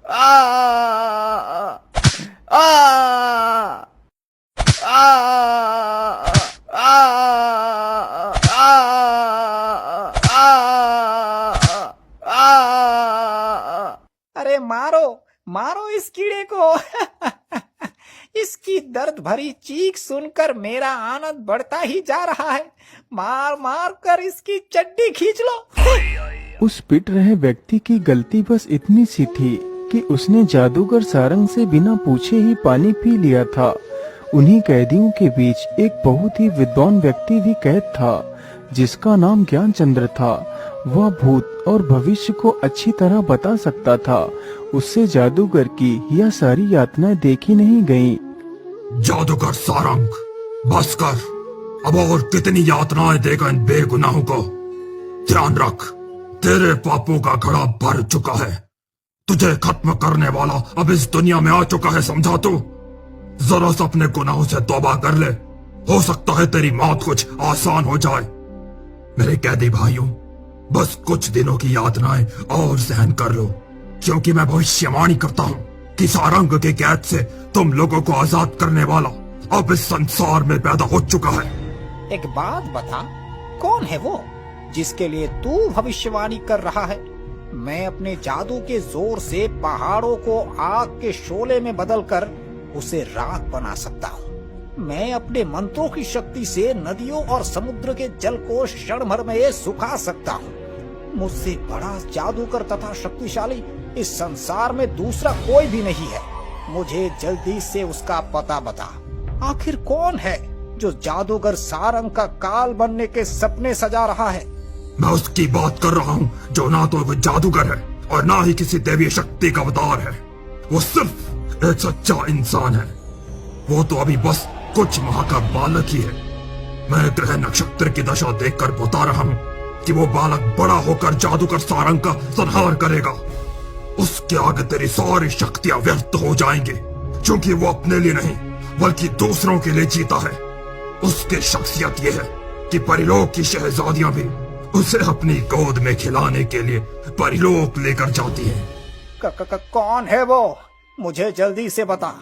आ आ आ अरे मारो मारो इस कीड़े को। इसकी दर्द भरी चीख सुनकर मेरा आनंद बढ़ता ही जा रहा है। मार मार कर इसकी चड्डी खींच लो। उस पिट रहे व्यक्ति की गलती बस इतनी सी थी कि उसने जादूगर सारंग से बिना पूछे ही पानी पी लिया था। उन्हीं कैदियों के बीच एक बहुत ही विद्वान व्यक्ति भी कैद था, जिसका नाम ज्ञानचंद्र था। वह भूत और भविष्य को अच्छी तरह बता सकता था। उससे जादूगर की यह सारी यातनाएं देखी नहीं गईं। जादूगर सारंग, बस कर। अब और कितनी यातनाएं देगा इन बेगुनाहों को। ध्यान रख, तेरे पापों का घड़ा भर चुका है। तुझे खत्म करने वाला अब इस दुनिया में आ चुका है, समझा तू? जरा सा अपने गुनाहों से तौबा कर ले। हो सकता है तेरी मौत कुछ आसान हो जाए। मेरे कैदी भाइयों, बस कुछ दिनों की यातनाएं और सहन कर लो, क्योंकि मैं भविष्यवाणी करता हूँ कि सारंग के कैद से तुम लोगों को आजाद करने वाला अब इस संसार में पैदा हो चुका है। एक बात बता, कौन है वो जिसके लिए तू भविष्यवाणी कर रहा है? मैं अपने जादू के जोर से पहाड़ों को आग के शोले में बदलकर उसे राख बना सकता हूँ। मैं अपने मंत्रों की शक्ति से नदियों और समुद्र के जल को क्षण भर में सुखा सकता हूँ। मुझसे बड़ा जादूगर तथा शक्तिशाली इस संसार में दूसरा कोई भी नहीं है। मुझे जल्दी से उसका पता बता। आखिर कौन है जो जादूगर सारंग का काल बनने के सपने सजा रहा है? मैं उसकी बात कर रहा हूँ जो ना तो वो जादूगर है और ना ही किसी देवी शक्ति का अवतार है। वो सिर्फ एक सच्चा इंसान है। वो तो अभी बस कुछ माह का बालक ही है। मैं ग्रह नक्षत्र की दशा देखकर बता रहा हूँ कि वो बालक बड़ा होकर जादूगर सारंग का संहार करेगा। उसके आगे तेरी सारी शक्तियां व्यर्थ हो जाएंगी, क्योंकि वो अपने लिए नहीं बल्कि दूसरों के लिए जीता है। उसकी शख्सियत ये है कि परिलोक की शहजादियां भी उसे अपनी गोद में खिलाने के लिए परिलोक लेकर जाती हैं। कौन है वो? मुझे जल्दी से बता।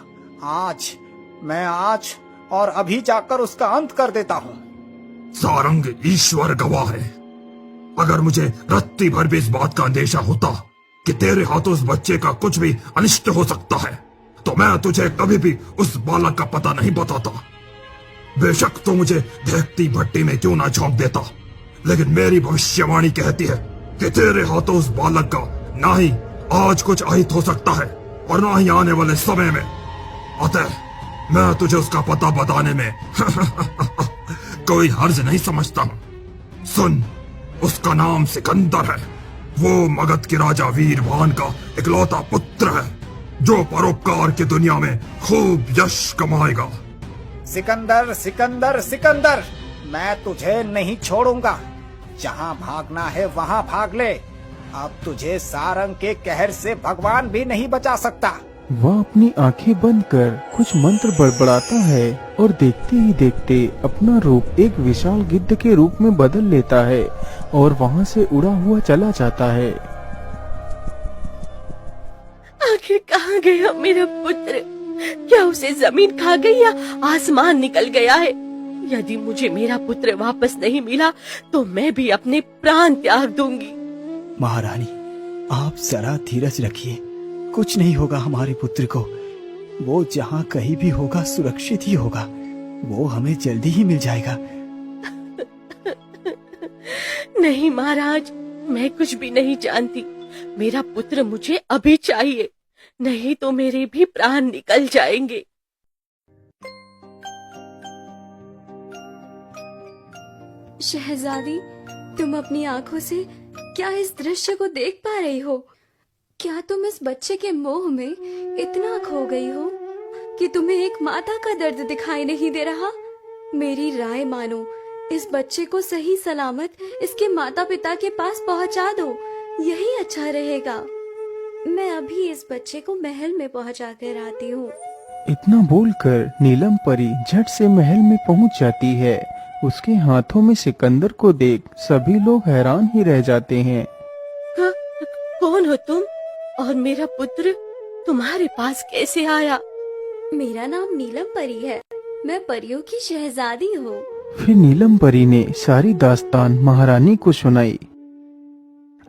मैं आज और अभी जाकर उसका अंत कर देता हूँ। सारंग ईश्वर गवाह है। अगर मुझे रत्ती भर भी इस बात का अंदेशा होता कि तेरे हाथों उस बच्चे का कुछ भी अनिष्ट हो सकता है, तो मैं तुझे कभी भी उस बालक का पता नहीं बताता। बेशक तो मुझे देखती भट्टी में क्यों ना झोंक देता, लेकिन मेरी भविष्यवाणी कहती है कि तेरे हाथों उस बालक का ना ही आज कुछ अहित हो सकता है और ना ही आने वाले समय में। अतः मैं तुझे उसका पता बताने में कोई हर्ज नहीं समझता हूँ। सुन, उसका नाम सिकंदर है। वो मगध के राजा वीरवान का इकलौता पुत्र है, जो परोपकार की दुनिया में खूब यश कमाएगा। सिकंदर, सिकंदर, सिकंदर, मैं तुझे नहीं छोड़ूंगा। जहाँ भागना है वहाँ भाग ले। अब तुझे सारंग के कहर से भगवान भी नहीं बचा सकता। वह अपनी आंखें बंद कर कुछ मंत्र बड़बड़ाता है और देखते ही देखते अपना रूप एक विशाल गिद्ध के रूप में बदल लेता है और वहाँ से उड़ा हुआ चला जाता है। आखिर कहाँ गया मेरा पुत्र? क्या उसे जमीन खा गई या आसमान निकल गया है? यदि मुझे मेरा पुत्र वापस नहीं मिला तो मैं भी अपने प्राण त्याग दूंगी। महारानी, आप जरा धीरज रखिए। कुछ नहीं होगा हमारे पुत्र को। वो जहाँ कहीं भी होगा सुरक्षित ही होगा। वो हमें जल्दी ही मिल जाएगा। नहीं महाराज, मैं कुछ भी नहीं जानती। मेरा पुत्र मुझे अभी चाहिए, नहीं तो मेरे भी प्राण निकल जाएंगे। शहजादी, तुम अपनी आंखों से क्या इस दृश्य को देख पा रही हो? क्या तुम इस बच्चे के मोह में इतना खो गई हो कि तुम्हें एक माता का दर्द दिखाई नहीं दे रहा? मेरी राय मानो, इस बच्चे को सही सलामत इसके माता पिता के पास पहुंचा दो। यही अच्छा रहेगा। मैं अभी इस बच्चे को महल में पहुंचा कर आती हूँ। इतना बोलकर नीलम परी झट से महल में पहुंच जाती है। उसके हाथों में सिकंदर को देख सभी लोग हैरान ही रह जाते हैं। कौन हो तुम? और मेरा पुत्र तुम्हारे पास कैसे आया? मेरा नाम नीलम परी है। मैं परियों की शहजादी हूँ। फिर नीलम परी ने सारी दास्तान महारानी को सुनाई।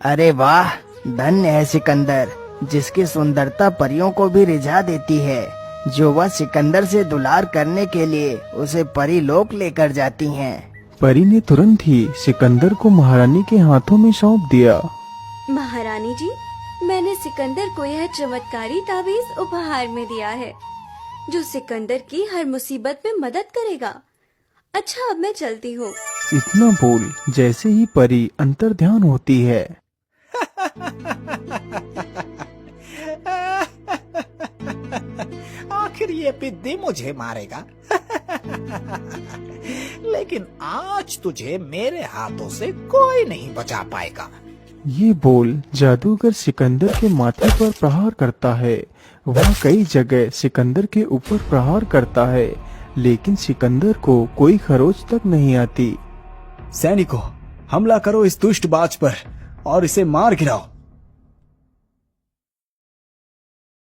अरे वाह, धन्य है सिकंदर, जिसकी सुंदरता परियों को भी रिझा देती है। जो वह सिकंदर से दुलार करने के लिए उसे परी लोक लेकर जाती हैं। परी ने तुरंत ही सिकंदर को महारानी के हाथों में सौंप दिया। महारानी जी, मैंने सिकंदर को यह चमत्कारी ताबीज उपहार में दिया है, जो सिकंदर की हर मुसीबत में मदद करेगा। अच्छा, अब मैं चलती हूँ। इतना बोल जैसे ही परी अंतर्ध्यान होती है। आखिर ये पिद्दी मुझे मारेगा। लेकिन आज तुझे मेरे हाथों से कोई नहीं बचा पाएगा। ये बोल जादूगर सिकंदर के माथे पर प्रहार करता है। वह कई जगह सिकंदर के ऊपर प्रहार करता है, लेकिन सिकंदर को कोई खरोच तक नहीं आती। सैनिकों, हमला करो इस दुष्ट बाज पर और इसे मार गिराओ।